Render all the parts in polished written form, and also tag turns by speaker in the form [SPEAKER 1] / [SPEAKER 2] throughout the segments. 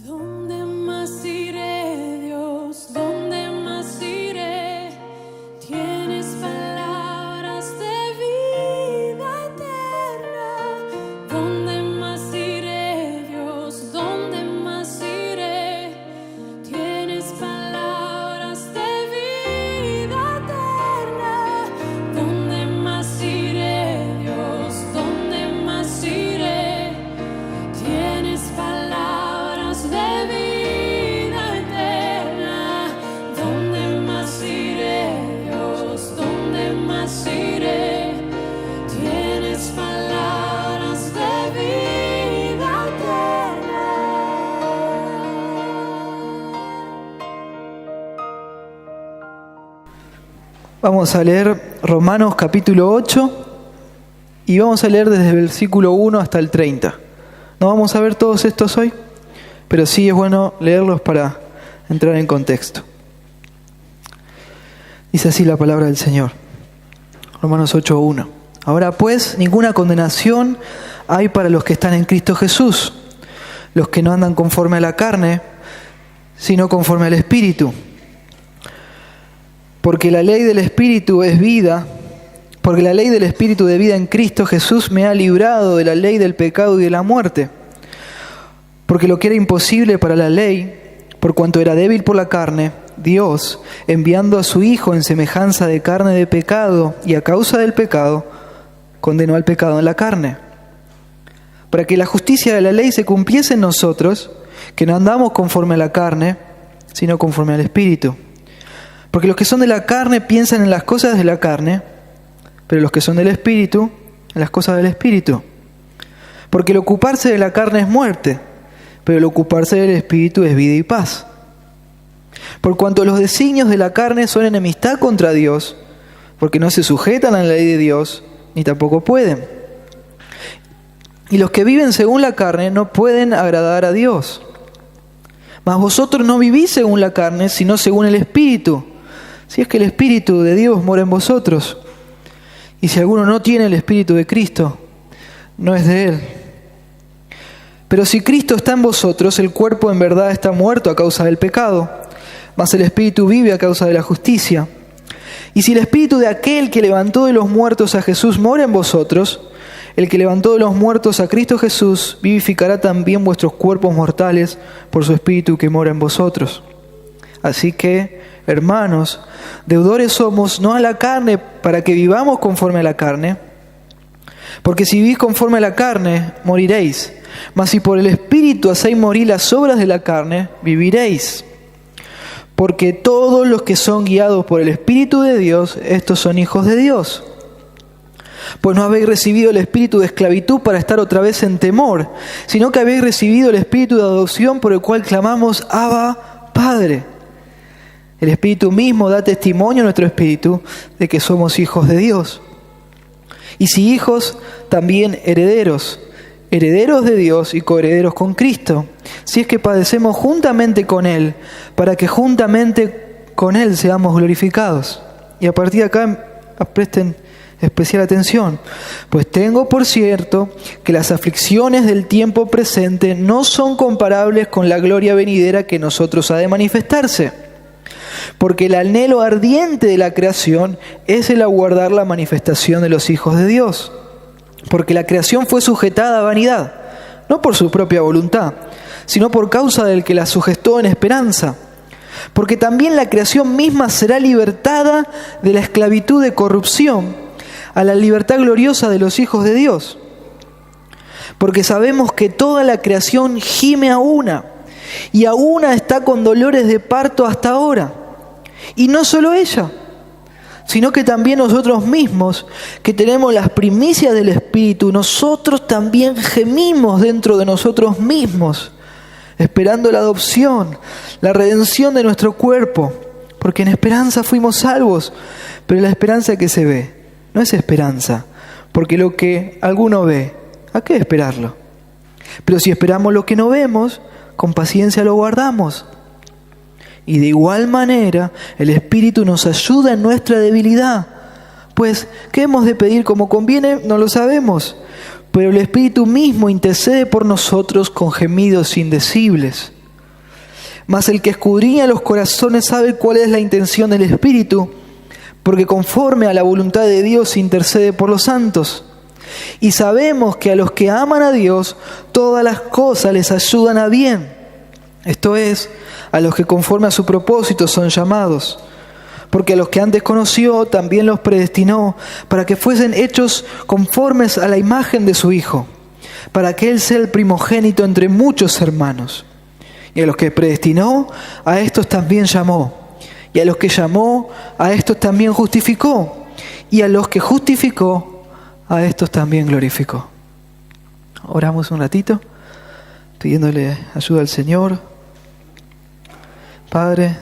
[SPEAKER 1] ¿Dónde más iré, Dios? ¿Dónde más iré? Tienes palabras de vida eterna. ¿Dónde más iré, Dios? ¿Dónde más iré? Tienes palabras de vida eterna. ¿Dónde más iré, Dios? ¿Dónde más iré? Tienes palabras de vida eterna. ¿Dónde más iré, Dios? ¿Dónde más iré? Tienes palabras de vida eterna.
[SPEAKER 2] Vamos a leer Romanos capítulo 8 y vamos a leer desde el versículo 1 hasta el 30. No vamos a ver todos estos hoy, pero sí es bueno leerlos para entrar en contexto. Dice así la palabra del Señor. Romanos 8:1. Ahora pues, ninguna condenación hay para los que están en Cristo Jesús, los que no andan conforme a la carne, sino conforme al Espíritu. Porque la ley del Espíritu es vida, porque la ley del Espíritu de vida en Cristo Jesús me ha librado de la ley del pecado y de la muerte. Porque lo que era imposible para la ley, por cuanto era débil por la carne, Dios, enviando a su Hijo en semejanza de carne de pecado y a causa del pecado, condenó al pecado en la carne. Para que la justicia de la ley se cumpliese en nosotros, que no andamos conforme a la carne, sino conforme al Espíritu. Porque los que son de la carne piensan en las cosas de la carne, pero los que son del Espíritu, en las cosas del Espíritu. Porque el ocuparse de la carne es muerte, pero el ocuparse del Espíritu es vida y paz. Por cuanto los designios de la carne son enemistad contra Dios, porque no se sujetan a la ley de Dios, ni tampoco pueden. Y los que viven según la carne no pueden agradar a Dios. Mas vosotros no vivís según la carne, sino según el Espíritu, si es que el Espíritu de Dios mora en vosotros. Y si alguno no tiene el Espíritu de Cristo, no es de Él. Pero si Cristo está en vosotros, el cuerpo en verdad está muerto a causa del pecado, mas el Espíritu vive a causa de la justicia. Y si el Espíritu de aquel que levantó de los muertos a Jesús mora en vosotros, el que levantó de los muertos a Cristo Jesús vivificará también vuestros cuerpos mortales por su Espíritu que mora en vosotros. Así que, hermanos, deudores somos no a la carne para que vivamos conforme a la carne, porque si vivís conforme a la carne, moriréis. Mas si por el Espíritu hacéis morir las obras de la carne, viviréis. Porque todos los que son guiados por el Espíritu de Dios, estos son hijos de Dios. Pues no habéis recibido el espíritu de esclavitud para estar otra vez en temor, sino que habéis recibido el espíritu de adopción por el cual clamamos, Abba, Padre. El Espíritu mismo da testimonio a nuestro espíritu de que somos hijos de Dios. Y si hijos, también herederos, herederos de Dios y coherederos con Cristo, si es que padecemos juntamente con Él, para que juntamente con Él seamos glorificados. Y a partir de acá presten especial atención, pues tengo por cierto que las aflicciones del tiempo presente no son comparables con la gloria venidera que en nosotros ha de manifestarse. Porque el anhelo ardiente de la creación es el aguardar la manifestación de los hijos de Dios. Porque la creación fue sujetada a vanidad, no por su propia voluntad, sino por causa del que la sujetó en esperanza. Porque también la creación misma será libertada de la esclavitud de corrupción a la libertad gloriosa de los hijos de Dios. Porque sabemos que toda la creación gime a una, y a una está con dolores de parto hasta ahora. Y no solo ella, sino que también nosotros mismos, que tenemos las primicias del Espíritu, nosotros también gemimos dentro de nosotros mismos, esperando la adopción, la redención de nuestro cuerpo, porque en esperanza fuimos salvos. Pero la esperanza que se ve no es esperanza, porque lo que alguno ve, ¿a qué esperarlo? Pero si esperamos lo que no vemos, con paciencia lo guardamos. Y de igual manera, el Espíritu nos ayuda en nuestra debilidad. Pues, ¿qué hemos de pedir como conviene? No lo sabemos. Pero el Espíritu mismo intercede por nosotros con gemidos indecibles. Mas el que escudriña los corazones sabe cuál es la intención del Espíritu, porque conforme a la voluntad de Dios intercede por los santos. Y sabemos que a los que aman a Dios, todas las cosas les ayudan a bien. Esto es, a los que conforme a su propósito son llamados. Porque a los que antes conoció, también los predestinó, para que fuesen hechos conformes a la imagen de su Hijo, para que Él sea el primogénito entre muchos hermanos. Y a los que predestinó, a estos también llamó. Y a los que llamó, a estos también justificó. Y a los que justificó, a estos también glorificó. Oramos un ratito, pidiéndole ayuda al Señor. Padre,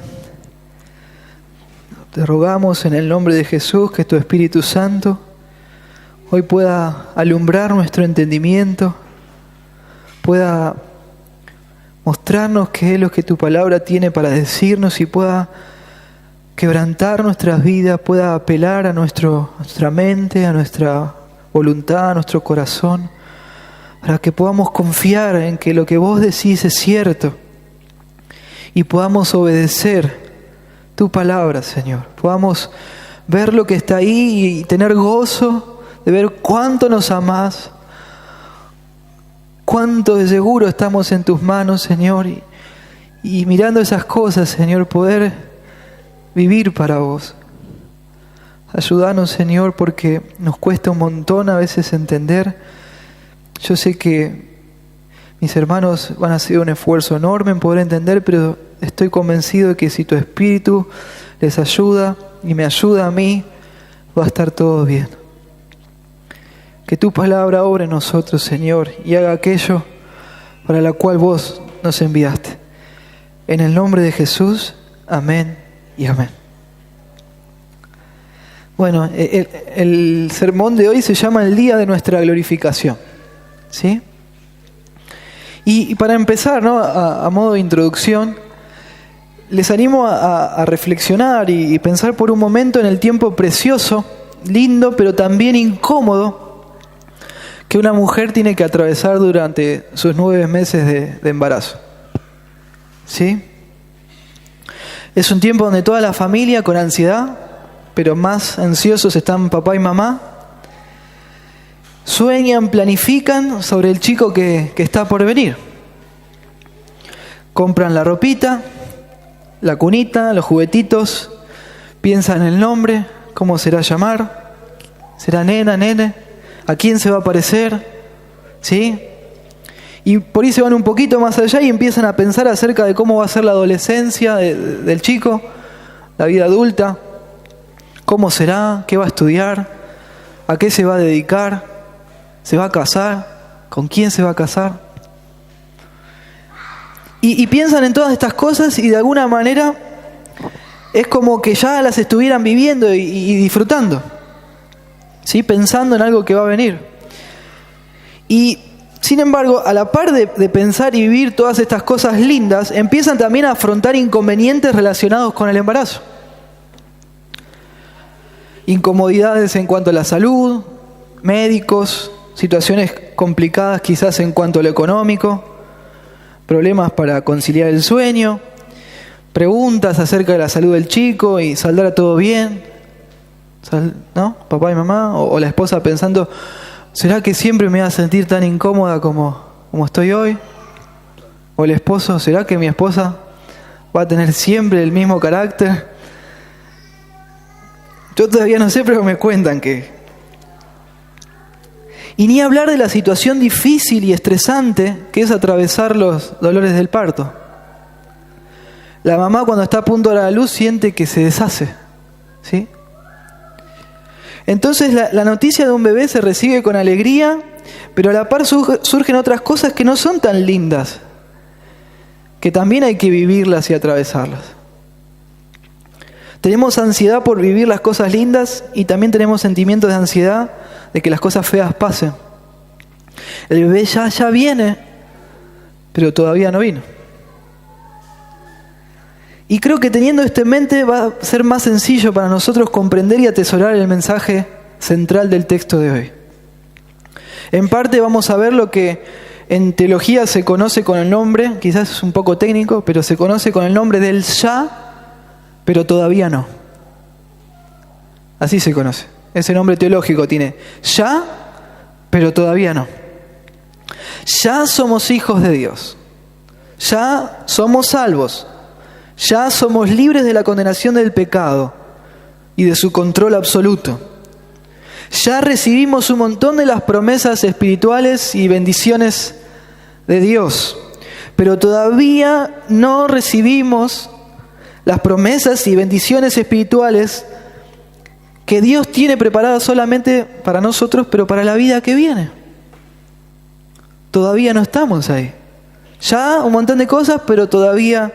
[SPEAKER 2] te rogamos en el nombre de Jesús que tu Espíritu Santo hoy pueda alumbrar nuestro entendimiento, pueda mostrarnos qué es lo que tu palabra tiene para decirnos y pueda quebrantar nuestras vidas, pueda apelar a nuestra mente, a nuestra voluntad, a nuestro corazón, para que podamos confiar en que lo que vos decís es cierto y podamos obedecer tu palabra, Señor. Podamos ver lo que está ahí y tener gozo de ver cuánto nos amás, cuánto de seguro estamos en tus manos, Señor, y mirando esas cosas, Señor, poder vivir para vos. Ayúdanos, Señor, porque nos cuesta un montón a veces entender. Yo sé que mis hermanos van a hacer un esfuerzo enorme en poder entender, pero estoy convencido de que si tu Espíritu les ayuda y me ayuda a mí, va a estar todo bien. Que tu palabra obre en nosotros, Señor, y haga aquello para la cual vos nos enviaste. En el nombre de Jesús, amén y amén. Bueno, el sermón de hoy se llama el día de nuestra glorificación, ¿sí? Y para empezar, ¿no? a modo de introducción, les animo a reflexionar y pensar por un momento en el tiempo precioso, lindo, pero también incómodo que una mujer tiene que atravesar durante sus 9 meses de embarazo. ¿Sí? Es un tiempo donde toda la familia con ansiedad, pero más ansiosos están papá y mamá, sueñan, planifican sobre el chico que está por venir. Compran la ropita, la cunita, los juguetitos, piensan en el nombre, cómo será llamar, será nena, nene, a quién se va a parecer, ¿sí? Y por ahí se van un poquito más allá y empiezan a pensar acerca de cómo va a ser la adolescencia del chico, la vida adulta, cómo será, qué va a estudiar, a qué se va a dedicar, se va a casar, con quién se va a casar. Y piensan en todas estas cosas y de alguna manera es como que ya las estuvieran viviendo y disfrutando, ¿sí? Pensando en algo que va a venir. Y sin embargo, a la par de pensar y vivir todas estas cosas lindas, empiezan también a afrontar inconvenientes relacionados con el embarazo. Incomodidades en cuanto a la salud, médicos, situaciones complicadas quizás en cuanto a lo económico, problemas para conciliar el sueño, preguntas acerca de la salud del chico y saldrá todo bien, ¿no? Papá y mamá, o la esposa pensando, ¿será que siempre me voy a sentir tan incómoda como estoy hoy? O el esposo, ¿será que mi esposa va a tener siempre el mismo carácter? Yo todavía no sé, pero me cuentan que... Y ni hablar de la situación difícil y estresante que es atravesar los dolores del parto. La mamá cuando está a punto de dar a luz siente que se deshace, ¿sí? Entonces la noticia de un bebé se recibe con alegría, pero a la par surgen otras cosas que no son tan lindas, que también hay que vivirlas y atravesarlas. Tenemos ansiedad por vivir las cosas lindas y también tenemos sentimientos de ansiedad de que las cosas feas pasen. El bebé ya viene, pero todavía no vino. Y creo que teniendo esto en mente va a ser más sencillo para nosotros comprender y atesorar el mensaje central del texto de hoy. En parte vamos a ver lo que en teología se conoce con el nombre, quizás es un poco técnico, pero se conoce con el nombre del ya, pero todavía no. Así se conoce. Ese nombre teológico tiene ya, pero todavía no. Ya somos hijos de Dios. Ya somos salvos. Ya somos libres de la condenación del pecado y de su control absoluto. Ya recibimos un montón de las promesas espirituales y bendiciones de Dios, pero todavía no recibimos las promesas y bendiciones espirituales que Dios tiene preparadas solamente para nosotros, pero para la vida que viene. Todavía no estamos ahí. Ya un montón de cosas, pero todavía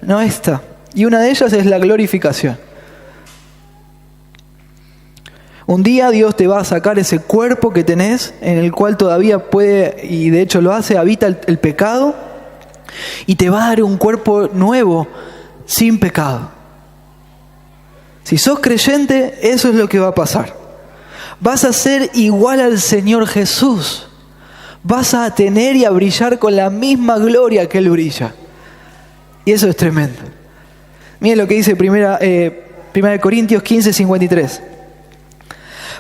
[SPEAKER 2] no está. Y una de ellas es la glorificación. Un día Dios te va a sacar ese cuerpo que tenés, en el cual todavía puede, y de hecho lo hace, habita el pecado, y te va a dar un cuerpo nuevo, sin pecado. Si sos creyente, eso es lo que va a pasar. Vas a ser igual al Señor Jesús. Vas a tener y a brillar con la misma gloria que Él brilla. Y eso es tremendo. Miren lo que dice 1 Corintios 15:53.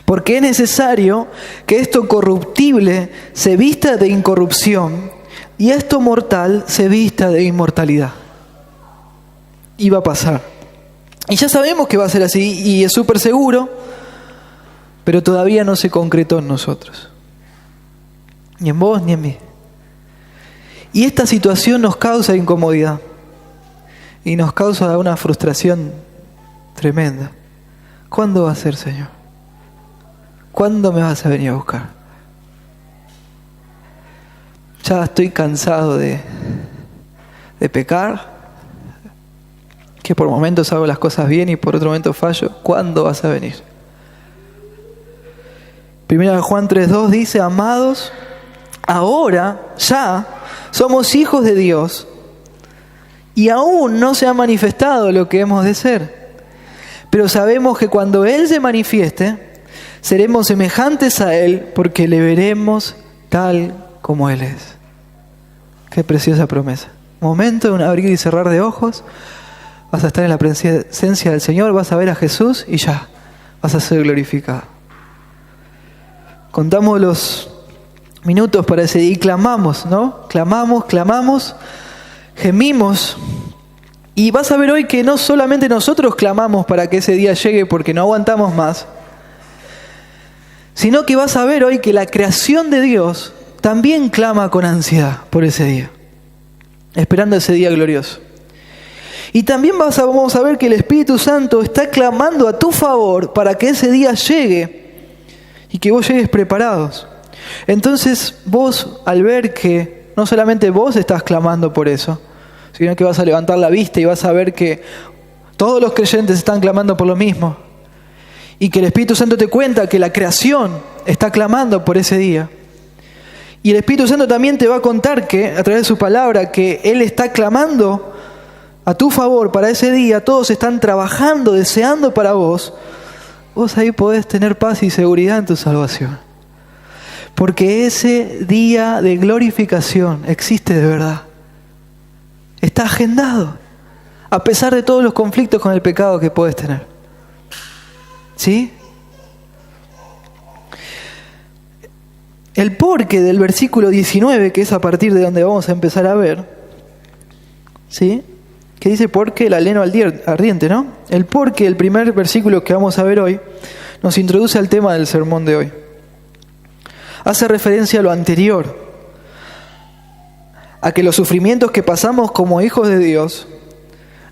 [SPEAKER 2] Porque es necesario que esto corruptible se vista de incorrupción y esto mortal se vista de inmortalidad. Y va a pasar. Y ya sabemos que va a ser así y es súper seguro, pero todavía no se concretó en nosotros. Ni en vos ni en mí. Y esta situación nos causa incomodidad y nos causa una frustración tremenda. ¿Cuándo va a ser, Señor? ¿Cuándo me vas a venir a buscar? Ya estoy cansado de pecar, que por momentos hago las cosas bien y por otro momento fallo. ¿Cuándo vas a venir? 1 Juan 3:2 dice: amados, ahora ya somos hijos de Dios y aún no se ha manifestado lo que hemos de ser. Pero sabemos que cuando Él se manifieste, seremos semejantes a Él porque le veremos tal como Él es. Qué preciosa promesa. Momento de un abrir y cerrar de ojos, vas a estar en la presencia del Señor, vas a ver a Jesús y ya, vas a ser glorificado. Contamos los minutos para ese día y clamamos, ¿no? Clamamos, gemimos. Y vas a ver hoy que no solamente nosotros clamamos para que ese día llegue porque no aguantamos más, sino que vas a ver hoy que la creación de Dios también clama con ansiedad por ese día, esperando ese día glorioso. Y también vamos a ver que el Espíritu Santo está clamando a tu favor para que ese día llegue y que vos llegues preparados. Entonces vos, al ver que no solamente vos estás clamando por eso, sino que vas a levantar la vista y vas a ver que todos los creyentes están clamando por lo mismo, y que el Espíritu Santo te cuenta que la creación está clamando por ese día. Y el Espíritu Santo también te va a contar que, a través de su palabra, que Él está clamando a tu favor para ese día. Todos están trabajando, deseando para vos. Vos ahí podés tener paz y seguridad en tu salvación. Porque ese día de glorificación existe de verdad. Está agendado. A pesar de todos los conflictos con el pecado que puedes tener. ¿Sí? El porqué del versículo 19, que es a partir de donde vamos a empezar a ver, ¿sí? Que dice porque el aleno ardiente, ¿no? El porqué, el primer versículo que vamos a ver hoy, nos introduce al tema del sermón de hoy. Hace referencia a lo anterior, a que los sufrimientos que pasamos como hijos de Dios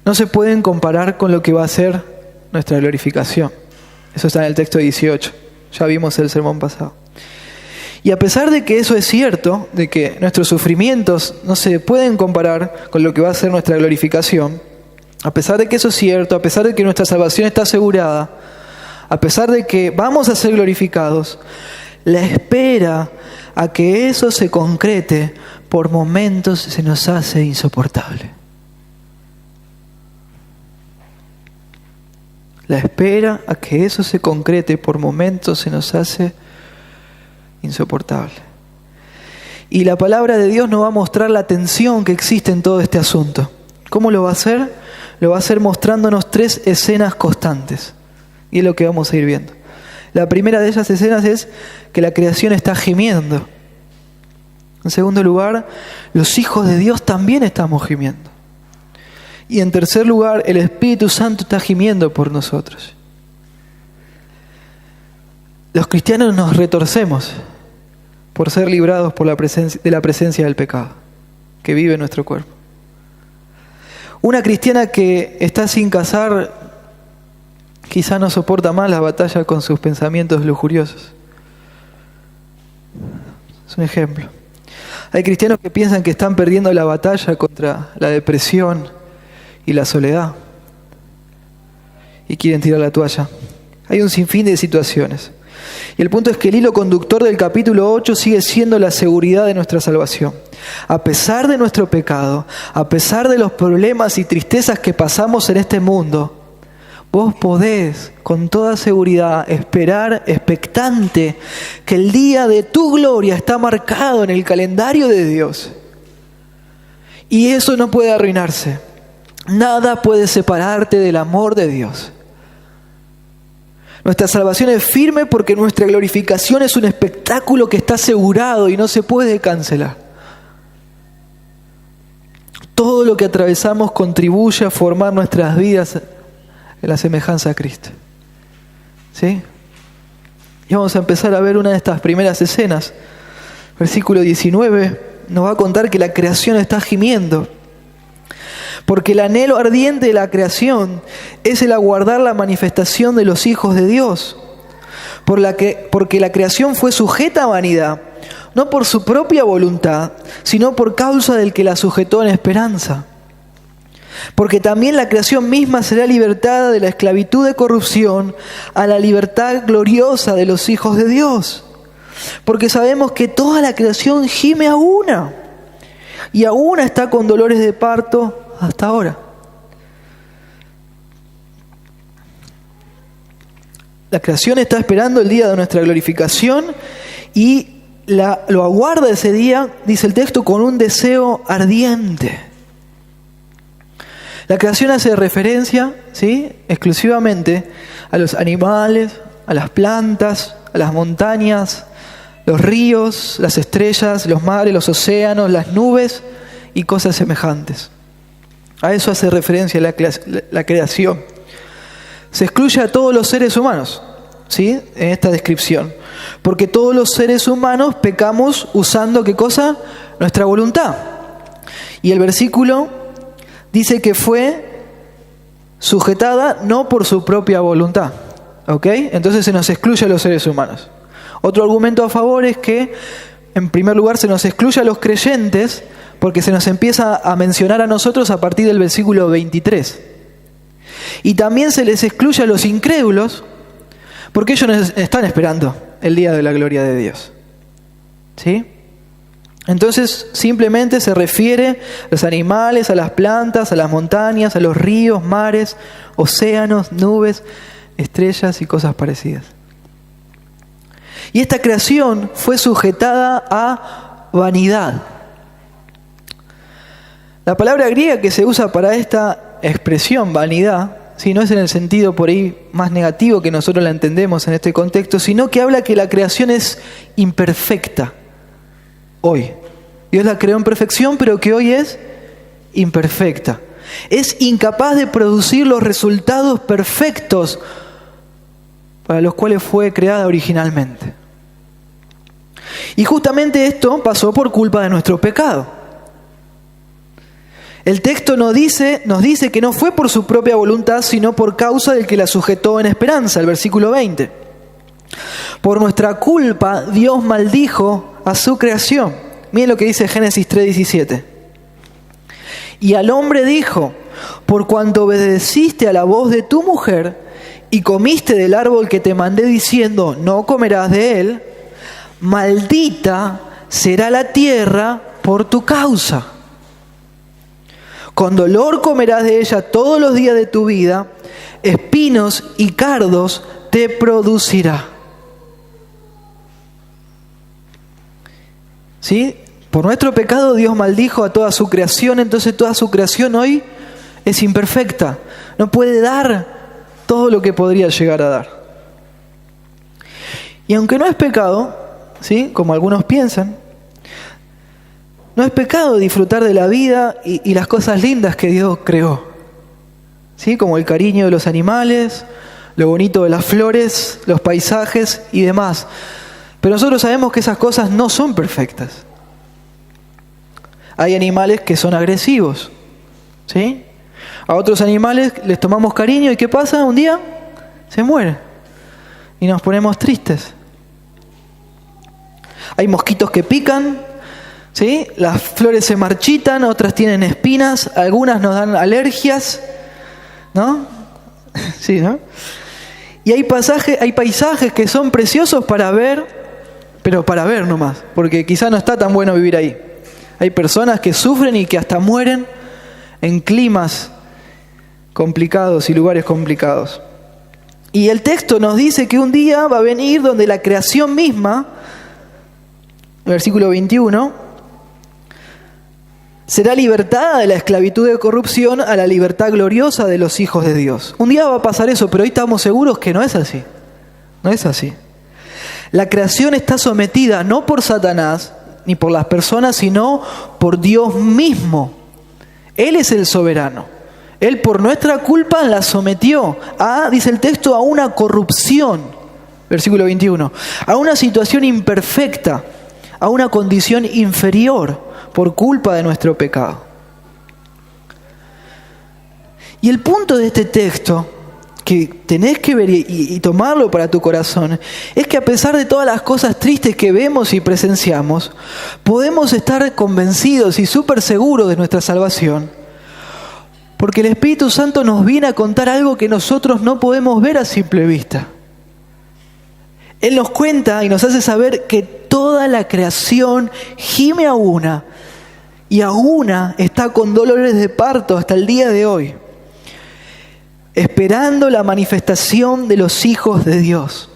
[SPEAKER 2] no se pueden comparar con lo que va a ser nuestra glorificación. Eso está en el texto 18. Ya vimos el sermón pasado. Y a pesar de que eso es cierto, de que nuestros sufrimientos no se pueden comparar con lo que va a ser nuestra glorificación, a pesar de que eso es cierto, a pesar de que nuestra salvación está asegurada, a pesar de que vamos a ser glorificados, la espera a que eso se concrete por momentos se nos hace insoportable. La espera a que eso se concrete por momentos se nos hace insoportable. Y la palabra de Dios nos va a mostrar la tensión que existe en todo este asunto. ¿Cómo lo va a hacer? Lo va a hacer mostrándonos 3 escenas constantes. Y es lo que vamos a ir viendo. La primera de esas escenas es que la creación está gimiendo. En segundo lugar, los hijos de Dios también estamos gimiendo. Y en tercer lugar, el Espíritu Santo está gimiendo por nosotros. Los cristianos nos retorcemos por ser librados por de la presencia del pecado que vive en nuestro cuerpo. Una cristiana que está sin casar quizá no soporta más la batalla con sus pensamientos lujuriosos. Es un ejemplo. Hay cristianos que piensan que están perdiendo la batalla contra la depresión y la soledad y quieren tirar la toalla. Hay un sinfín de situaciones. Y el punto es que el hilo conductor del capítulo 8 sigue siendo la seguridad de nuestra salvación. A pesar de nuestro pecado, a pesar de los problemas y tristezas que pasamos en este mundo, vos podés con toda seguridad esperar expectante que el día de tu gloria está marcado en el calendario de Dios. Y eso no puede arruinarse. Nada puede separarte del amor de Dios. Nuestra salvación es firme porque nuestra glorificación es un espectáculo que está asegurado y no se puede cancelar. Todo lo que atravesamos contribuye a formar nuestras vidas en la semejanza a Cristo. ¿Sí? Y vamos a empezar a ver una de estas primeras escenas. Versículo 19 nos va a contar que la creación está gimiendo. Porque el anhelo ardiente de la creación es el aguardar la manifestación de los hijos de Dios. Porque la creación fue sujeta a vanidad, no por su propia voluntad, sino por causa del que la sujetó en esperanza. Porque también la creación misma será libertada de la esclavitud de corrupción a la libertad gloriosa de los hijos de Dios. Porque sabemos que toda la creación gime a una, y a una está con dolores de parto hasta ahora. La creación está esperando el día de nuestra glorificación y lo aguarda ese día, dice el texto, con un deseo ardiente. La creación hace referencia, ¿sí?, exclusivamente a los animales, a las plantas, a las montañas, los ríos, las estrellas, los mares, los océanos, las nubes y cosas semejantes. A eso hace referencia la creación. Se excluye a todos los seres humanos, ¿sí?, en esta descripción. Porque todos los seres humanos pecamos usando, ¿qué cosa? Nuestra voluntad. Y el versículo dice que fue sujetada no por su propia voluntad. ¿Ok? Entonces se nos excluye a los seres humanos. Otro argumento a favor es que, en primer lugar, se nos excluye a los creyentes porque se nos empieza a mencionar a nosotros a partir del versículo 23. Y también se les excluye a los incrédulos porque ellos están esperando el día de la gloria de Dios. ¿Sí? Entonces simplemente se refiere a los animales, a las plantas, a las montañas, a los ríos, mares, océanos, nubes, estrellas y cosas parecidas. Y esta creación fue sujetada a vanidad. La palabra griega que se usa para esta expresión, vanidad, si no es en el sentido por ahí más negativo que nosotros la entendemos en este contexto, sino que habla que la creación es imperfecta hoy. Dios la creó en perfección, pero que hoy es imperfecta. Es incapaz de producir los resultados perfectos para los cuales fue creada originalmente. Y justamente esto pasó por culpa de nuestro pecado. El texto nos dice que no fue por su propia voluntad, sino por causa del que la sujetó en esperanza, el versículo 20. Por nuestra culpa, Dios maldijo a su creación. Miren lo que dice Génesis 3:17. Y al hombre dijo: por cuanto obedeciste a la voz de tu mujer y comiste del árbol que te mandé diciendo, no comerás de él, maldita será la tierra por tu causa. Con dolor comerás de ella todos los días de tu vida, espinos y cardos te producirá. ¿Sí? Por nuestro pecado Dios maldijo a toda su creación, entonces toda su creación hoy es imperfecta. No puede dar todo lo que podría llegar a dar. Y aunque no es pecado, ¿sí?, como algunos piensan, no es pecado disfrutar de la vida y las cosas lindas que Dios creó, ¿sí?, como el cariño de los animales, lo bonito de las flores, los paisajes y demás. Pero nosotros sabemos que esas cosas no son perfectas. Hay animales que son agresivos, ¿sí? A otros animales les tomamos cariño y ¿qué pasa? Un día se mueren y nos ponemos tristes. Hay mosquitos que pican, ¿sí? Las flores se marchitan, otras tienen espinas, algunas nos dan alergias, ¿no? Sí, ¿no? Y hay paisajes que son preciosos para ver, pero para ver nomás, porque quizá no está tan bueno vivir ahí. Hay personas que sufren y que hasta mueren en climas complicados y lugares complicados. Y el texto nos dice que un día va a venir donde la creación misma, versículo 21, será libertada de la esclavitud de corrupción a la libertad gloriosa de los hijos de Dios. Un día va a pasar eso, pero hoy estamos seguros que no es así. No es así. La creación está sometida no por Satanás ni por las personas, sino por Dios mismo. Él es el soberano. Él por nuestra culpa la sometió a, dice el texto, a una corrupción, versículo 21, a una situación imperfecta, a una condición inferior por culpa de nuestro pecado. Y el punto de este texto, que tenés que ver y tomarlo para tu corazón, es que a pesar de todas las cosas tristes que vemos y presenciamos, podemos estar convencidos y súper seguros de nuestra salvación, porque el Espíritu Santo nos viene a contar algo que nosotros no podemos ver a simple vista. Él nos cuenta y nos hace saber que toda la creación gime a una, y a una está con dolores de parto hasta el día de hoy, esperando la manifestación de los hijos de Dios.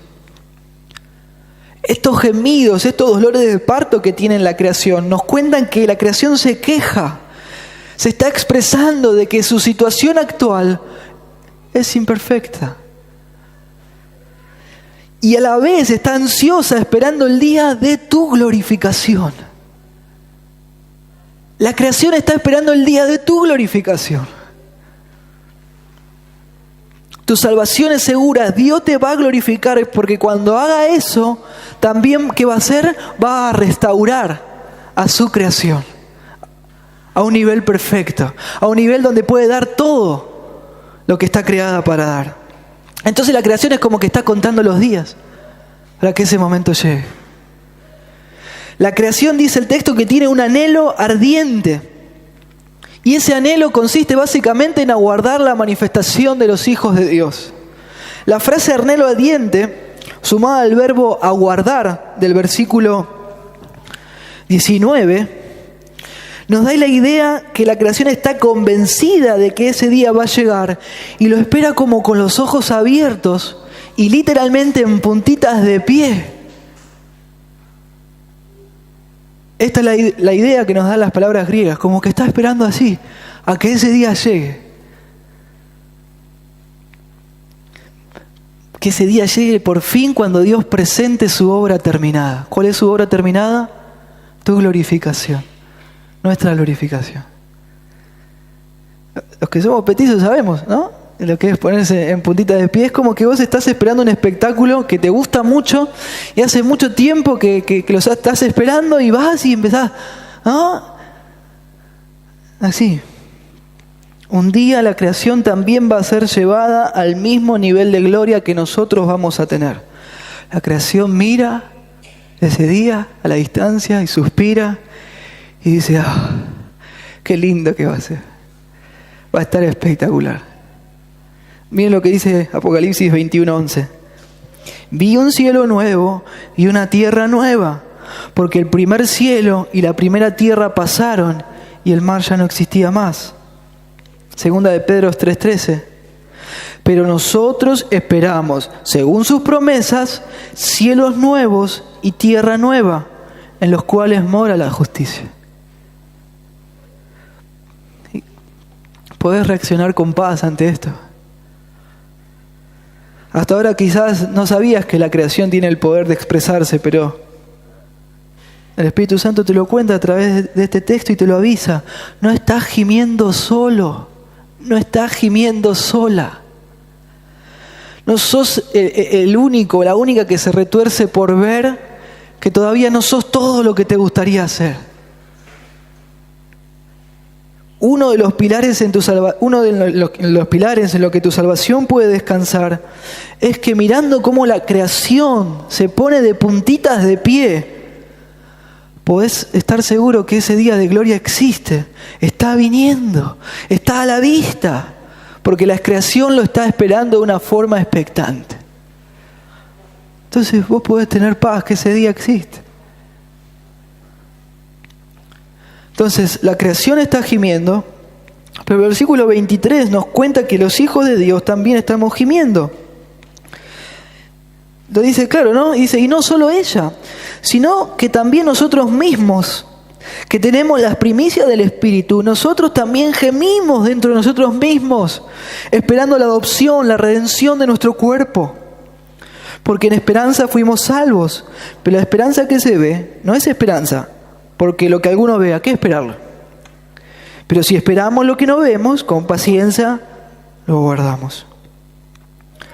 [SPEAKER 2] Estos gemidos, estos dolores de parto que tiene la creación, nos cuentan que la creación se queja, se está expresando de que su situación actual es imperfecta. Y a la vez está ansiosa esperando el día de tu glorificación. La creación está esperando el día de tu glorificación. Tu salvación es segura, Dios te va a glorificar, porque cuando haga eso, también, ¿qué va a hacer? Va a restaurar a su creación a un nivel perfecto, a un nivel donde puede dar todo lo que está creada para dar. Entonces la creación es como que está contando los días para que ese momento llegue. La creación, dice el texto, que tiene un anhelo ardiente. Y ese anhelo consiste básicamente en aguardar la manifestación de los hijos de Dios. La frase anhelo ardiente, sumada al verbo aguardar del versículo 19, nos da la idea que la creación está convencida de que ese día va a llegar y lo espera como con los ojos abiertos y literalmente en puntitas de pie. Esta es la idea que nos dan las palabras griegas, como que está esperando así, a que ese día llegue. Que ese día llegue por fin cuando Dios presente su obra terminada. ¿Cuál es su obra terminada? Tu glorificación, nuestra glorificación. Los que somos petizos sabemos, ¿no? Lo que es ponerse en puntita de pie, es como que vos estás esperando un espectáculo que te gusta mucho y hace mucho tiempo que lo estás esperando y vas y empezás, ¿no? Así. Un día la creación también va a ser llevada al mismo nivel de gloria que nosotros vamos a tener. La creación mira ese día a la distancia y suspira y dice, qué lindo que va a ser. Va a estar espectacular. Miren lo que dice Apocalipsis 21:11. Vi un cielo nuevo y una tierra nueva, porque el primer cielo y la primera tierra pasaron y el mar ya no existía más. Segunda de Pedro 3:13. Pero nosotros esperamos, según sus promesas, cielos nuevos y tierra nueva, en los cuales mora la justicia. ¿Podés reaccionar con paz ante esto? Hasta ahora quizás no sabías que la creación tiene el poder de expresarse, pero el Espíritu Santo te lo cuenta a través de este texto y te lo avisa. No estás gimiendo solo, no estás gimiendo sola. No sos el único, la única que se retuerce por ver que todavía no sos todo lo que te gustaría ser. Uno de los pilares en lo que tu salvación puede descansar es que mirando cómo la creación se pone de puntitas de pie, podés estar seguro que ese día de gloria existe, está viniendo, está a la vista, porque la creación lo está esperando de una forma expectante. Entonces vos podés tener paz que ese día existe. Entonces, la creación está gimiendo, pero el versículo 23 nos cuenta que los hijos de Dios también estamos gimiendo. Lo dice claro, ¿no? Dice, y no solo ella, sino que también nosotros mismos, que tenemos las primicias del Espíritu, nosotros también gemimos dentro de nosotros mismos, esperando la adopción, la redención de nuestro cuerpo. Porque en esperanza fuimos salvos, pero la esperanza que se ve no es esperanza. Porque lo que alguno vea, ¿qué esperarlo? Pero si esperamos lo que no vemos, con paciencia lo guardamos.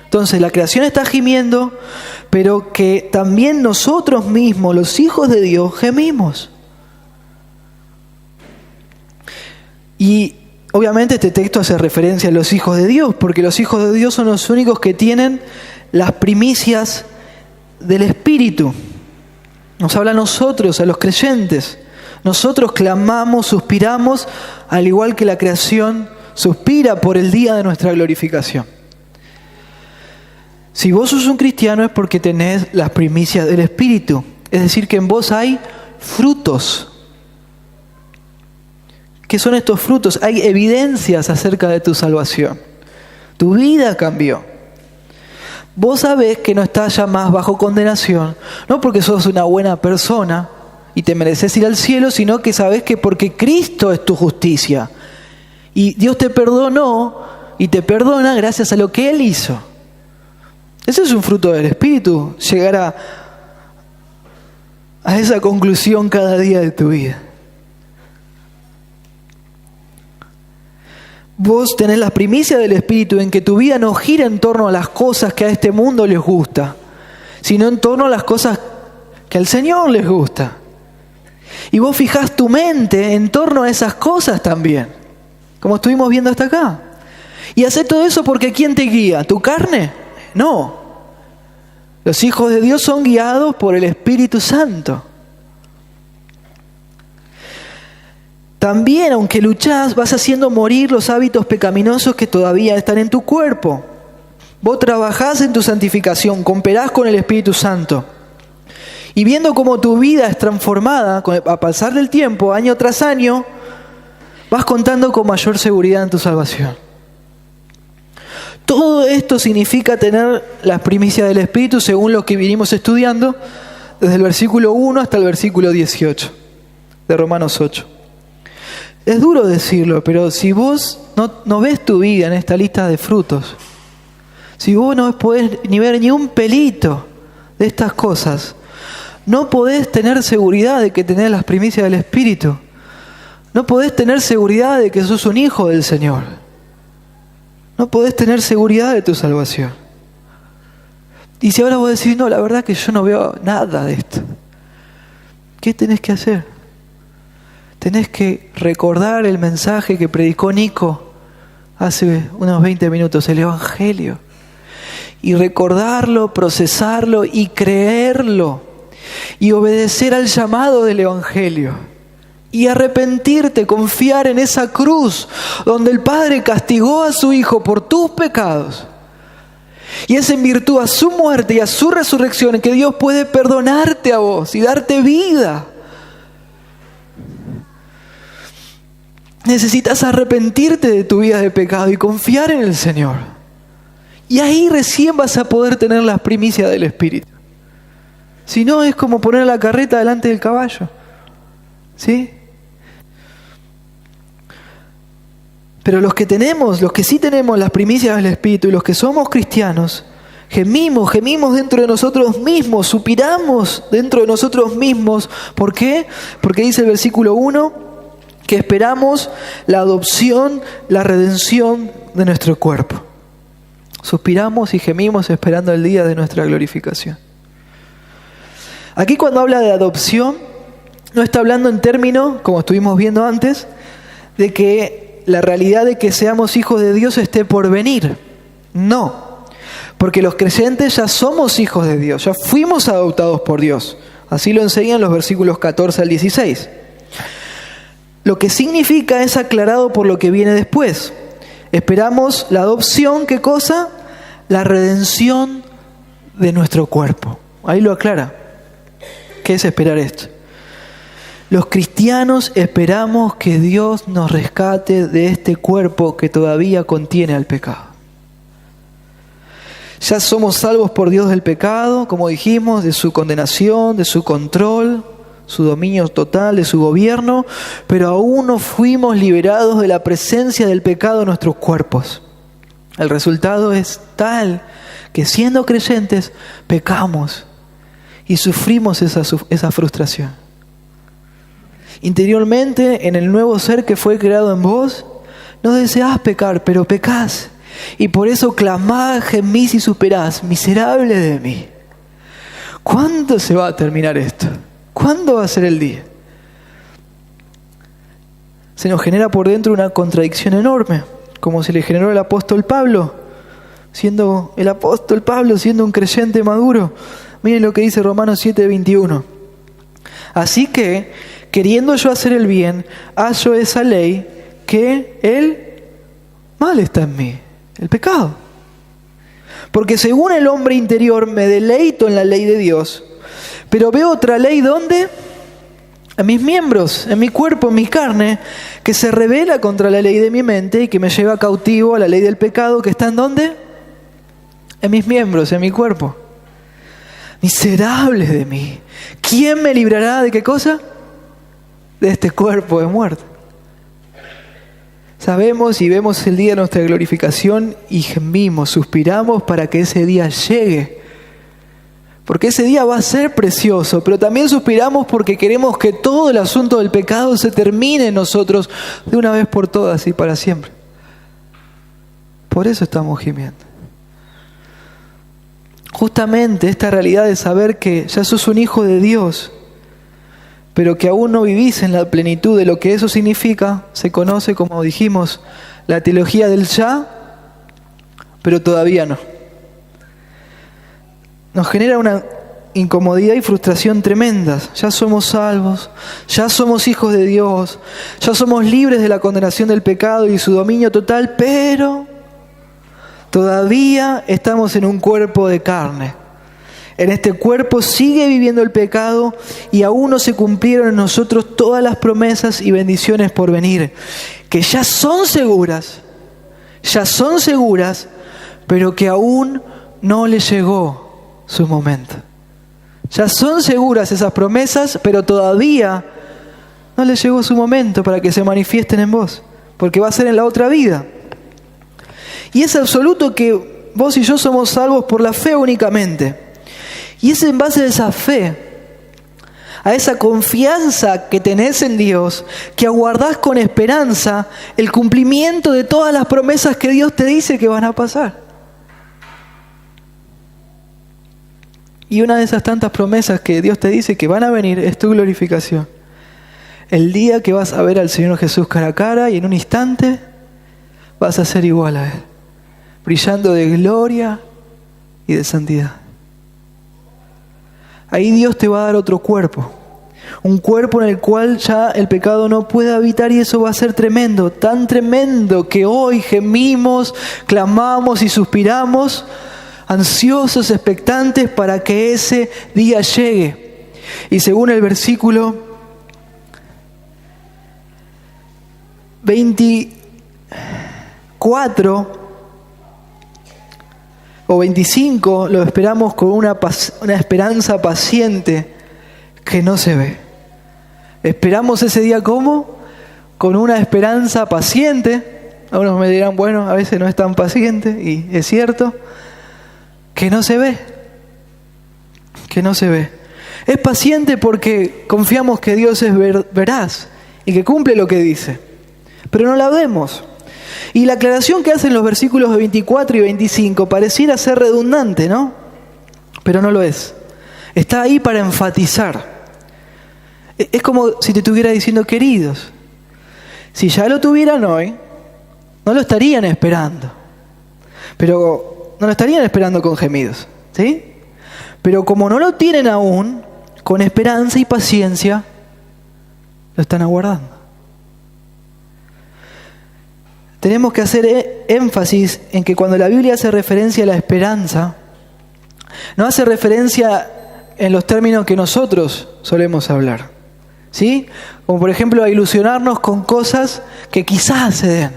[SPEAKER 2] Entonces la creación está gimiendo, pero que también nosotros mismos, los hijos de Dios, gemimos. Y obviamente este texto hace referencia a los hijos de Dios, porque los hijos de Dios son los únicos que tienen las primicias del Espíritu. Nos habla a nosotros, a los creyentes. Nosotros clamamos, suspiramos, al igual que la creación suspira por el día de nuestra glorificación. Si vos sos un cristiano es porque tenés las primicias del Espíritu. Es decir, que en vos hay frutos. ¿Qué son estos frutos? Hay evidencias acerca de tu salvación. Tu vida cambió. Vos sabés que no estás ya más bajo condenación, no porque sos una buena persona y te mereces ir al cielo, sino que sabés que porque Cristo es tu justicia. Y Dios te perdonó y te perdona gracias a lo que Él hizo. Ese es un fruto del Espíritu, llegar a esa conclusión cada día de tu vida. Vos tenés las primicias del Espíritu en que tu vida no gira en torno a las cosas que a este mundo les gusta, sino en torno a las cosas que al Señor les gusta. Y vos fijás tu mente en torno a esas cosas también, como estuvimos viendo hasta acá. Y hacés todo eso porque ¿quién te guía? ¿Tu carne? No. Los hijos de Dios son guiados por el Espíritu Santo. También, aunque luchás, vas haciendo morir los hábitos pecaminosos que todavía están en tu cuerpo. Vos trabajás en tu santificación, cooperás con el Espíritu Santo. Y viendo cómo tu vida es transformada a pasar del tiempo, año tras año, vas contando con mayor seguridad en tu salvación. Todo esto significa tener las primicias del Espíritu según lo que vinimos estudiando desde el versículo 1 hasta el versículo 18 de Romanos 8. Es duro decirlo, pero si vos no ves tu vida en esta lista de frutos, si vos no podés ni ver ni un pelito de estas cosas, no podés tener seguridad de que tenés las primicias del Espíritu. No podés tener seguridad de que sos un hijo del Señor. No podés tener seguridad de tu salvación. Y si ahora vos decís, no, la verdad que yo no veo nada de esto, ¿qué tenés que hacer? Tenés que recordar el mensaje que predicó Nico hace unos 20 minutos, el Evangelio. Y recordarlo, procesarlo y creerlo. Y obedecer al llamado del Evangelio. Y arrepentirte, confiar en esa cruz donde el Padre castigó a su Hijo por tus pecados. Y es en virtud a su muerte y a su resurrección que Dios puede perdonarte a vos y darte vida. Necesitas arrepentirte de tu vida de pecado y confiar en el Señor. Y ahí recién vas a poder tener las primicias del Espíritu. Si no, es como poner la carreta delante del caballo. ¿Sí? Pero los que sí tenemos las primicias del Espíritu y los que somos cristianos, gemimos dentro de nosotros mismos, suspiramos dentro de nosotros mismos. ¿Por qué? Porque dice el versículo 1 que esperamos la adopción, la redención de nuestro cuerpo. Suspiramos y gemimos esperando el día de nuestra glorificación. Aquí cuando habla de adopción, no está hablando en términos, como estuvimos viendo antes, de que la realidad de que seamos hijos de Dios esté por venir. No, porque los creyentes ya somos hijos de Dios, ya fuimos adoptados por Dios. Así lo enseñan los versículos 14 al 16. Lo que significa es aclarado por lo que viene después. Esperamos la adopción, ¿qué cosa? La redención de nuestro cuerpo. Ahí lo aclara. ¿Qué es esperar esto? Los cristianos esperamos que Dios nos rescate de este cuerpo que todavía contiene al pecado. Ya somos salvos por Dios del pecado, como dijimos, de su condenación, de su control, su dominio total, de su gobierno, pero aún no fuimos liberados de la presencia del pecado en nuestros cuerpos. El resultado es tal que siendo creyentes pecamos y sufrimos esa frustración. Interiormente, en el nuevo ser que fue creado en vos, no deseás pecar, pero pecás. Y por eso clamás, gemís y suspirás, miserable de mí. ¿Cuándo se va a terminar esto? ¿Cuándo va a ser el día? Se nos genera por dentro una contradicción enorme, como se le generó al apóstol Pablo, siendo un creyente maduro. Miren lo que dice Romanos 7:21. Así que, queriendo yo hacer el bien, hallo esa ley que el mal está en mí, el pecado. Porque según el hombre interior me deleito en la ley de Dios, pero veo otra ley, ¿dónde? En mis miembros, en mi cuerpo, en mi carne, que se rebela contra la ley de mi mente y que me lleva cautivo a la ley del pecado, que está ¿en dónde? En mis miembros, en mi cuerpo. Miserable de mí. ¿Quién me librará de qué cosa? De este cuerpo de muerte. Sabemos y vemos el día de nuestra glorificación y gemimos, suspiramos para que ese día llegue. Porque ese día va a ser precioso, pero también suspiramos porque queremos que todo el asunto del pecado se termine en nosotros de una vez por todas y para siempre. Por eso estamos gimiendo. Justamente esta realidad de saber que ya sos un hijo de Dios, pero que aún no vivís en la plenitud de lo que eso significa, se conoce, como dijimos, la teología del ya, pero todavía no. Nos genera una incomodidad y frustración tremendas. Ya somos salvos, ya somos hijos de Dios, ya somos libres de la condenación del pecado y su dominio total, pero todavía estamos en un cuerpo de carne. En este cuerpo sigue viviendo el pecado y aún no se cumplieron en nosotros todas las promesas y bendiciones por venir, que ya son seguras, pero que aún no le llegó su momento. Ya son seguras esas promesas, pero todavía no les llegó su momento para que se manifiesten en vos, porque va a ser en la otra vida. Y es absoluto que vos y yo somos salvos por la fe únicamente. Y es en base a esa fe, a esa confianza que tenés en Dios, que aguardás con esperanza el cumplimiento de todas las promesas que Dios te dice que van a pasar. Y una de esas tantas promesas que Dios te dice que van a venir es tu glorificación. El día que vas a ver al Señor Jesús cara a cara y en un instante vas a ser igual a Él, brillando de gloria y de santidad. Ahí Dios te va a dar otro cuerpo, un cuerpo en el cual ya el pecado no puede habitar, y eso va a ser tremendo, tan tremendo que hoy gemimos, clamamos y suspiramos, ansiosos, expectantes para que ese día llegue. Y según el versículo 24, o 25 lo esperamos con una esperanza paciente que no se ve. Esperamos ese día ¿cómo? Con una esperanza paciente. Algunos me dirán, bueno, a veces no es tan paciente, y es cierto, que no se ve. Que no se ve. Es paciente porque confiamos que Dios es veraz y que cumple lo que dice, pero no la vemos. Y la aclaración que hacen los versículos 24 y 25 pareciera ser redundante, ¿no? Pero no lo es. Está ahí para enfatizar. Es como si te estuviera diciendo, queridos, si ya lo tuvieran hoy, no lo estarían esperando. Pero no lo estarían esperando con gemidos, ¿sí? Pero como no lo tienen aún, con esperanza y paciencia, lo están aguardando. Tenemos que hacer énfasis en que cuando la Biblia hace referencia a la esperanza, no hace referencia en los términos que nosotros solemos hablar, ¿sí? Como por ejemplo a ilusionarnos con cosas que quizás se den,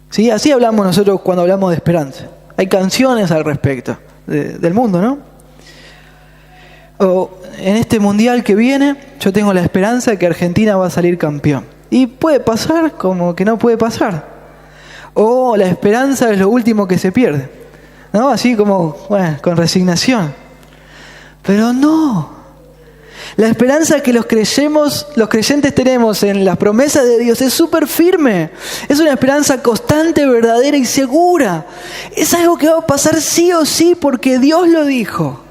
[SPEAKER 2] ¿sí? Así hablamos nosotros cuando hablamos de esperanza. Hay canciones al respecto del mundo, ¿no? O en este mundial que viene, yo tengo la esperanza de que Argentina va a salir campeón. Y puede pasar como que no puede pasar. O la esperanza es lo último que se pierde, ¿no? Así como, bueno, con resignación. Pero no. La esperanza que los creyentes tenemos en las promesas de Dios es súper firme. Es una esperanza constante, verdadera y segura. Es algo que va a pasar sí o sí porque Dios lo dijo.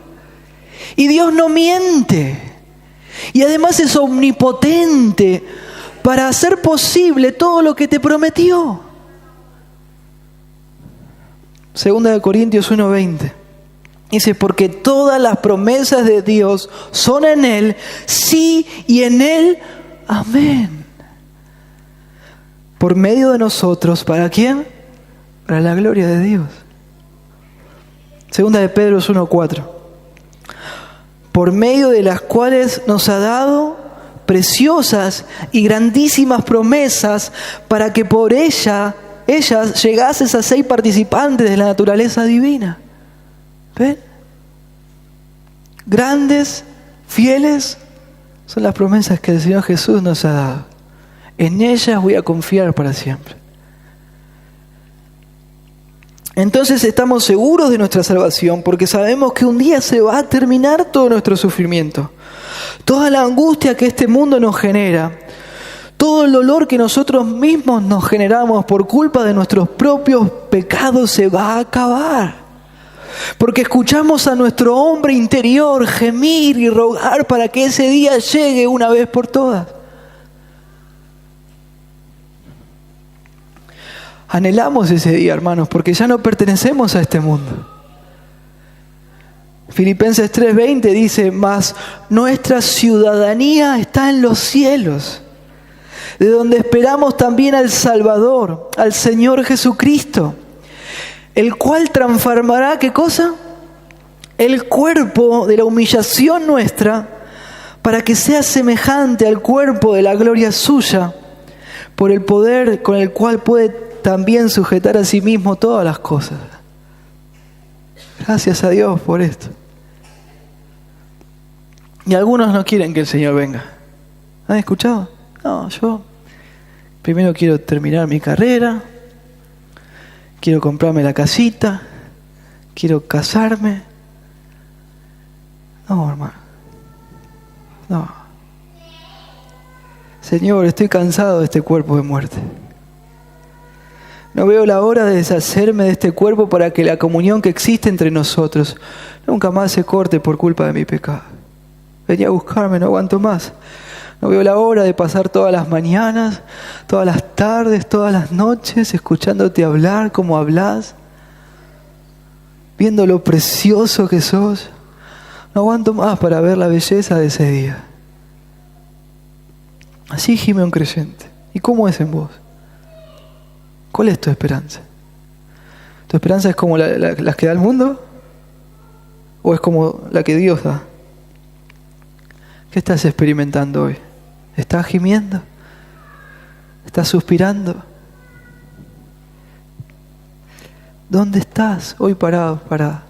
[SPEAKER 2] Y Dios no miente. Y además es omnipotente para hacer posible todo lo que te prometió. 2 Corintios 1:20. Dice, porque todas las promesas de Dios son en Él, sí, y en Él, amén. Por medio de nosotros, ¿para quién? Para la gloria de Dios. 2 Pedro 1:4. Por medio de las cuales nos ha dado preciosas y grandísimas promesas, para que por ellas llegases a ser participantes de la naturaleza divina. ¿Ven? Grandes, fieles, son las promesas que el Señor Jesús nos ha dado. En ellas voy a confiar para siempre. Entonces estamos seguros de nuestra salvación porque sabemos que un día se va a terminar todo nuestro sufrimiento. Toda la angustia que este mundo nos genera, todo el dolor que nosotros mismos nos generamos por culpa de nuestros propios pecados se va a acabar. Porque escuchamos a nuestro hombre interior gemir y rogar para que ese día llegue una vez por todas. Anhelamos ese día, hermanos, porque ya no pertenecemos a este mundo. Filipenses 3:20 dice, mas nuestra ciudadanía está en los cielos, de donde esperamos también al Salvador, al Señor Jesucristo, el cual transformará, ¿qué cosa? El cuerpo de la humillación nuestra, para que sea semejante al cuerpo de la gloria suya, por el poder con el cual puede también sujetar a sí mismo todas las cosas. Gracias a Dios por esto. Y algunos no quieren que el Señor venga. ¿Han escuchado? No, yo primero quiero terminar mi carrera, quiero comprarme la casita, quiero casarme. No, hermano. No. Señor, estoy cansado de este cuerpo de muerte. No veo la hora de deshacerme de este cuerpo para que la comunión que existe entre nosotros nunca más se corte por culpa de mi pecado. Vení a buscarme, no aguanto más. No veo la hora de pasar todas las mañanas, todas las tardes, todas las noches, escuchándote hablar como hablas, viendo lo precioso que sos. No aguanto más para ver la belleza de ese día. Así gime un creyente. ¿Y cómo es en vos? ¿Cuál es tu esperanza? ¿Tu esperanza es como las que da el mundo? ¿O es como la que Dios da? ¿Qué estás experimentando hoy? ¿Estás gimiendo? ¿Estás suspirando? ¿Dónde estás hoy parado, parada?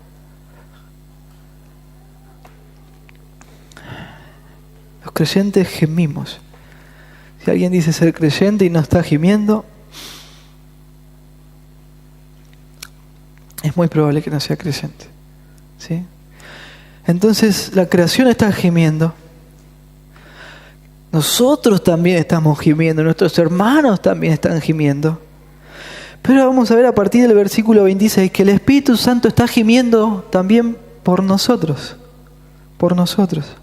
[SPEAKER 2] Los creyentes gemimos. Si alguien dice ser creyente y no está gimiendo, es muy probable que no sea creyente. ¿Sí? Entonces la creación está gimiendo. Nosotros también estamos gimiendo, nuestros hermanos también están gimiendo. Pero vamos a ver a partir del versículo 26 que el Espíritu Santo está gimiendo también por nosotros. Por nosotros.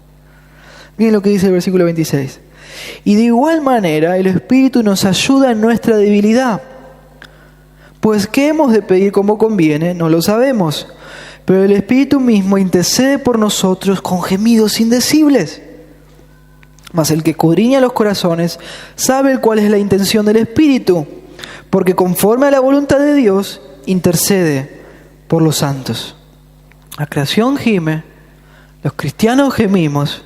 [SPEAKER 2] Miren lo que dice el versículo 26. Y de igual manera el Espíritu nos ayuda en nuestra debilidad. Pues ¿qué hemos de pedir como conviene? No lo sabemos. Pero el Espíritu mismo intercede por nosotros con gemidos indecibles. Mas el que escudriña los corazones sabe cuál es la intención del Espíritu, porque conforme a la voluntad de Dios intercede por los santos. La creación gime, los cristianos gemimos.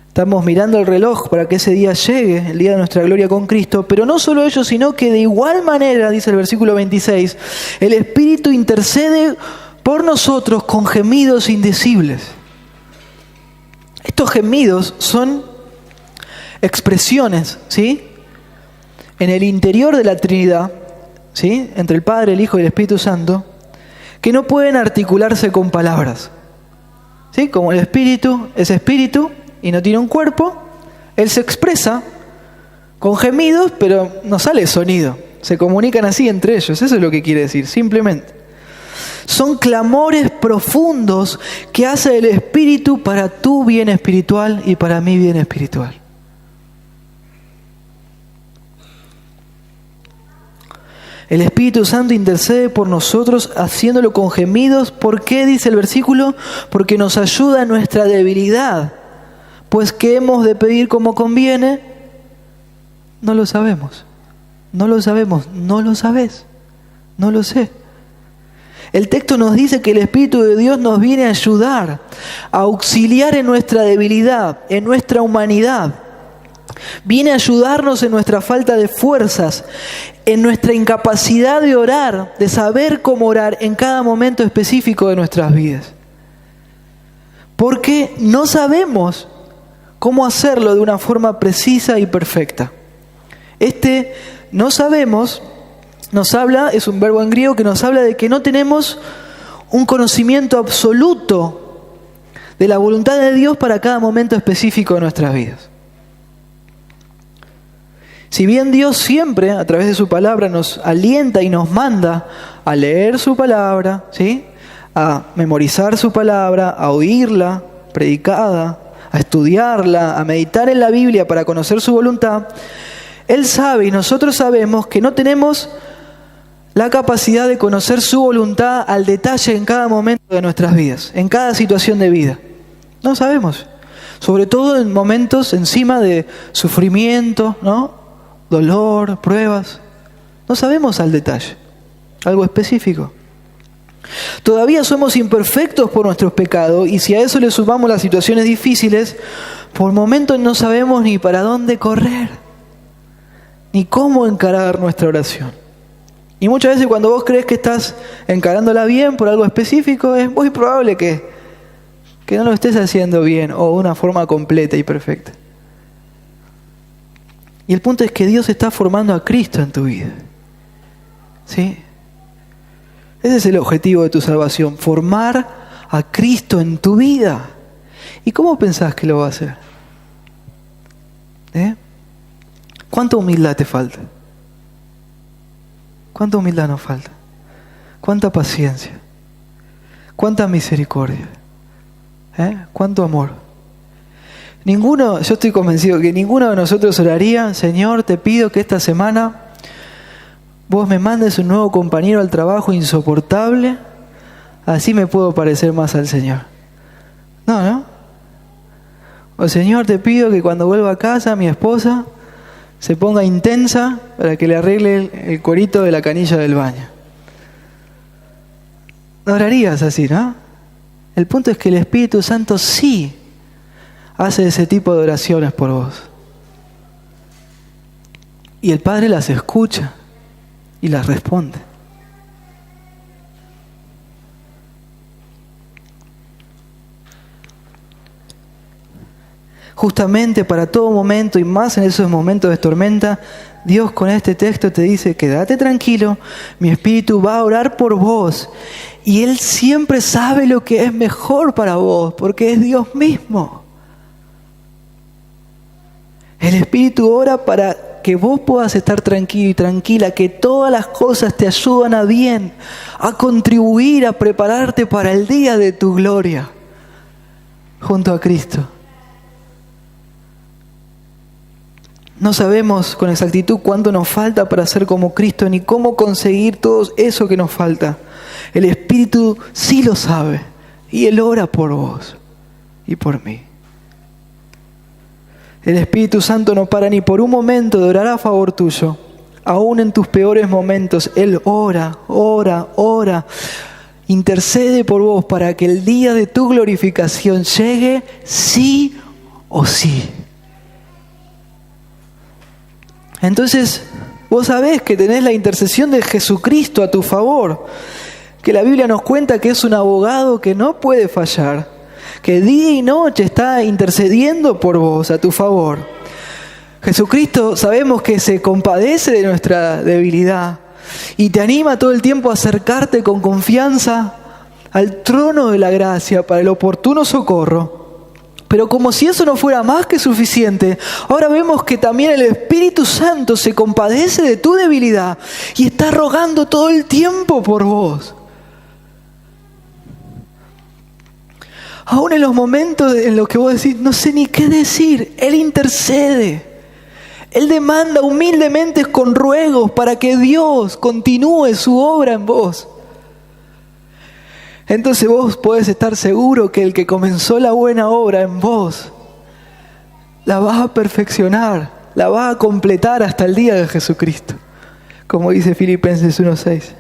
[SPEAKER 2] Estamos mirando el reloj para que ese día llegue, el día de nuestra gloria con Cristo, pero no solo ello, sino que de igual manera, dice el versículo 26, el Espíritu intercede por nosotros con gemidos indecibles. Estos gemidos son expresiones, ¿sí?, en el interior de la Trinidad, ¿sí?, entre el Padre, el Hijo y el Espíritu Santo, que no pueden articularse con palabras. ¿Sí? Como el Espíritu es Espíritu y no tiene un cuerpo, Él se expresa con gemidos, pero no sale sonido. Se comunican así entre ellos. Eso es lo que quiere decir, simplemente. Son clamores profundos que hace el Espíritu para tu bien espiritual y para mi bien espiritual. El Espíritu Santo intercede por nosotros haciéndolo con gemidos. ¿Por qué? Dice el versículo. Porque nos ayuda en nuestra debilidad. Pues ¿qué hemos de pedir como conviene? No lo sabemos. No lo sabemos. No lo sabes. No lo sé. El texto nos dice que el Espíritu de Dios nos viene a ayudar, a auxiliar en nuestra debilidad, en nuestra humanidad. Viene a ayudarnos en nuestra falta de fuerzas, en nuestra incapacidad de orar, de saber cómo orar en cada momento específico de nuestras vidas. Porque no sabemos cómo hacerlo de una forma precisa y perfecta. No sabemos nos habla, es un verbo en griego que nos habla de que no tenemos un conocimiento absoluto de la voluntad de Dios para cada momento específico de nuestras vidas. Si bien Dios siempre, a través de su palabra, nos alienta y nos manda a leer su palabra, ¿sí?, a memorizar su palabra, a oírla predicada, a estudiarla, a meditar en la Biblia para conocer su voluntad, Él sabe y nosotros sabemos que no tenemos la capacidad de conocer su voluntad al detalle en cada momento de nuestras vidas, en cada situación de vida. No sabemos. Sobre todo en momentos encima de sufrimiento, ¿no?, dolor, pruebas. No sabemos al detalle, algo específico. Todavía somos imperfectos por nuestros pecados y si a eso le sumamos las situaciones difíciles, por momentos no sabemos ni para dónde correr, ni cómo encarar nuestra oración. Y muchas veces cuando vos crees que estás encarándola bien por algo específico, es muy probable que no lo estés haciendo bien o de una forma completa y perfecta. Y el punto es que Dios está formando a Cristo en tu vida. ¿Sí? Ese es el objetivo de tu salvación, formar a Cristo en tu vida. ¿Y cómo pensás que lo va a hacer? ¿Cuánta humildad te falta? ¿Cuánta humildad nos falta? ¿Cuánta paciencia? ¿Cuánta misericordia? ¿Cuánto amor? Yo estoy convencido que ninguno de nosotros oraría: Señor, te pido que esta semana vos me mandes un nuevo compañero al trabajo insoportable, así me puedo parecer más al Señor. No. O Señor, te pido que cuando vuelva a casa mi esposa se ponga intensa para que le arregle el cuerito de la canilla del baño. No orarías así, ¿no? El punto es que el Espíritu Santo sí hace ese tipo de oraciones por vos. Y el Padre las escucha y las responde. Justamente para todo momento y más en esos momentos de tormenta, Dios con este texto te dice, quédate tranquilo, mi espíritu va a orar por vos. Y Él siempre sabe lo que es mejor para vos, porque es Dios mismo. El Espíritu ora para que vos puedas estar tranquilo y tranquila, que todas las cosas te ayudan a bien, a contribuir, a prepararte para el día de tu gloria, junto a Cristo. No sabemos con exactitud cuánto nos falta para ser como Cristo, ni cómo conseguir todo eso que nos falta. El Espíritu sí lo sabe, y Él ora por vos y por mí. El Espíritu Santo no para ni por un momento de orar a favor tuyo. Aún en tus peores momentos, Él ora, intercede por vos para que el día de tu glorificación llegue sí o sí. Entonces, vos sabés que tenés la intercesión de Jesucristo a tu favor, que la Biblia nos cuenta que es un abogado que no puede fallar, que día y noche está intercediendo por vos a tu favor. Jesucristo sabemos que se compadece de nuestra debilidad y te anima todo el tiempo a acercarte con confianza al trono de la gracia para el oportuno socorro. Pero como si eso no fuera más que suficiente, ahora vemos que también el Espíritu Santo se compadece de tu debilidad y está rogando todo el tiempo por vos. Aún en los momentos en los que vos decís, no sé ni qué decir, Él intercede. Él demanda humildemente con ruegos para que Dios continúe su obra en vos. Entonces vos podés estar seguro que el que comenzó la buena obra en vos, la va a perfeccionar, la va a completar hasta el día de Jesucristo. Como dice Filipenses 1:6.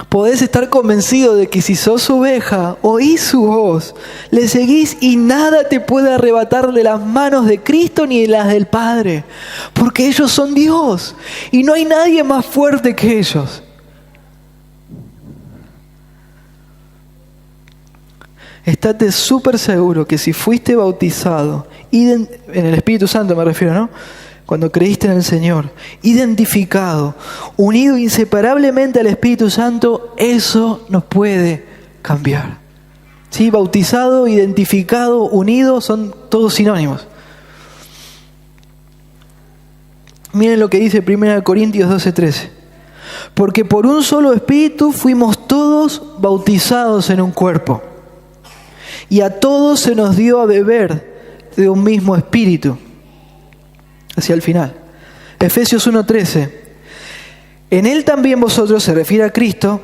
[SPEAKER 2] Podés estar convencido de que si sos su oveja, oís su voz, le seguís y nada te puede arrebatar de las manos de Cristo ni de las del Padre, porque ellos son Dios y no hay nadie más fuerte que ellos. Estate súper seguro que si fuiste bautizado, en el Espíritu Santo me refiero, ¿no? Cuando creíste en el Señor, identificado, unido inseparablemente al Espíritu Santo, eso nos puede cambiar. ¿Sí? Bautizado, identificado, unido, son todos sinónimos. Miren lo que dice 1 Corintios 12:13. Porque por un solo Espíritu fuimos todos bautizados en un cuerpo, y a todos se nos dio a beber de un mismo Espíritu. Hacia el final. Efesios 1:13. En Él también vosotros, se refiere a Cristo,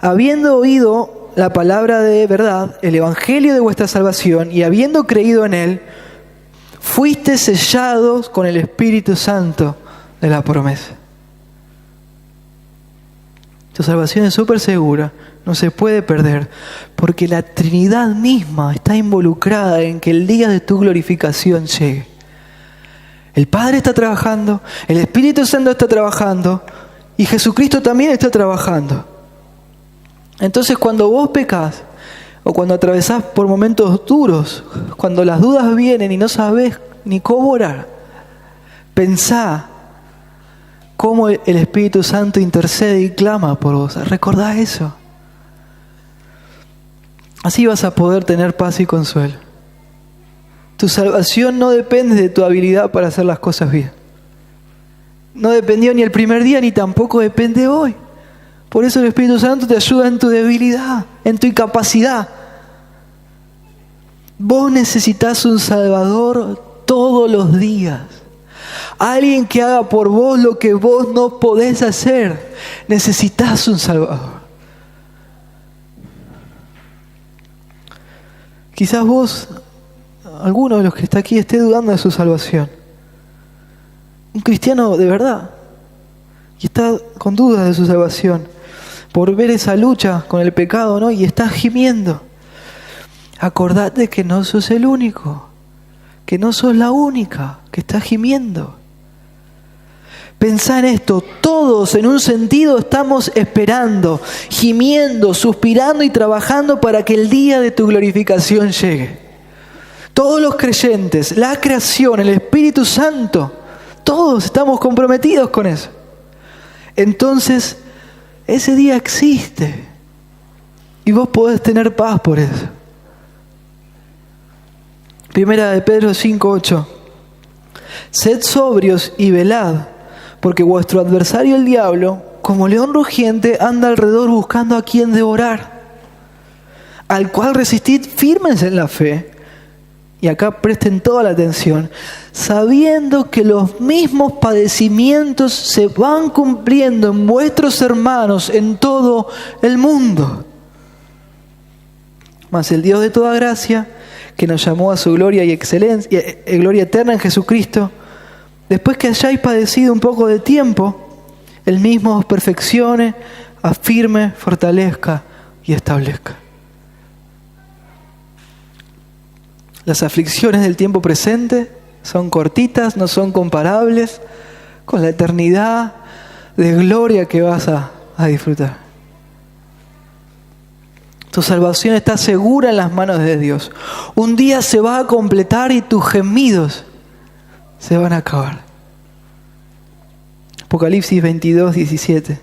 [SPEAKER 2] habiendo oído la palabra de verdad, el evangelio de vuestra salvación, y habiendo creído en Él, fuiste sellados con el Espíritu Santo de la promesa. Tu salvación es súper segura, no se puede perder, porque la Trinidad misma está involucrada en que el día de tu glorificación llegue. El Padre está trabajando, el Espíritu Santo está trabajando y Jesucristo también está trabajando. Entonces cuando vos pecás o cuando atravesás por momentos duros, cuando las dudas vienen y no sabés ni cómo orar, pensá cómo el Espíritu Santo intercede y clama por vos. Recordá eso. Así vas a poder tener paz y consuelo. Tu salvación no depende de tu habilidad para hacer las cosas bien. No dependió ni el primer día, ni tampoco depende hoy. Por eso el Espíritu Santo te ayuda en tu debilidad, en tu incapacidad. Vos necesitas un Salvador todos los días. Alguien que haga por vos lo que vos no podés hacer. Necesitas un Salvador. Quizás vos, alguno de los que está aquí, esté dudando de su salvación. Un cristiano de verdad. Y está con dudas de su salvación. Por ver esa lucha con el pecado, ¿no? Y está gimiendo. Acordate que no sos el único. Que no sos la única que está gimiendo. Pensá en esto. Todos en un sentido estamos esperando, gimiendo, suspirando y trabajando para que el día de tu glorificación llegue. todos los creyentes, la creación, el Espíritu Santo, todos estamos comprometidos con eso. Entonces, ese día existe y vos podés tener paz por eso. Primera de Pedro 5:8. Sed sobrios y velad, porque vuestro adversario el diablo, como león rugiente, anda alrededor buscando a quien devorar, al cual resistid firmes en la fe. Y acá presten toda la atención, sabiendo que los mismos padecimientos se van cumpliendo en vuestros hermanos en todo el mundo. Mas el Dios de toda gracia, que nos llamó a su gloria y excelencia, gloria eterna en Jesucristo, después que hayáis padecido un poco de tiempo, Él mismo os perfeccione, afirme, fortalezca y establezca. Las aflicciones del tiempo presente son cortitas, no son comparables con la eternidad de gloria que vas a disfrutar. Tu salvación está segura en las manos de Dios. Un día se va a completar y tus gemidos se van a acabar. Apocalipsis 22:17.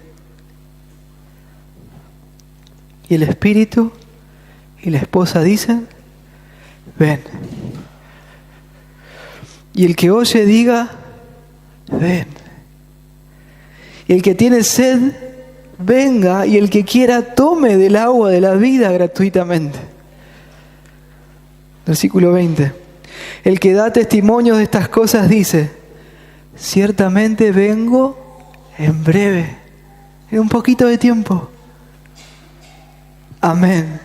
[SPEAKER 2] Y el Espíritu y la esposa dicen: ven. Y el que oye diga: ven. Y el que tiene sed, venga, y el que quiera tome del agua de la vida gratuitamente. Versículo 20. El que da testimonio de estas cosas dice: ciertamente vengo en breve, en un poquito de tiempo. Amén.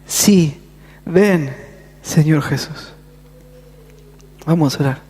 [SPEAKER 2] Sí, ven, Señor Jesús. Vamos a orar.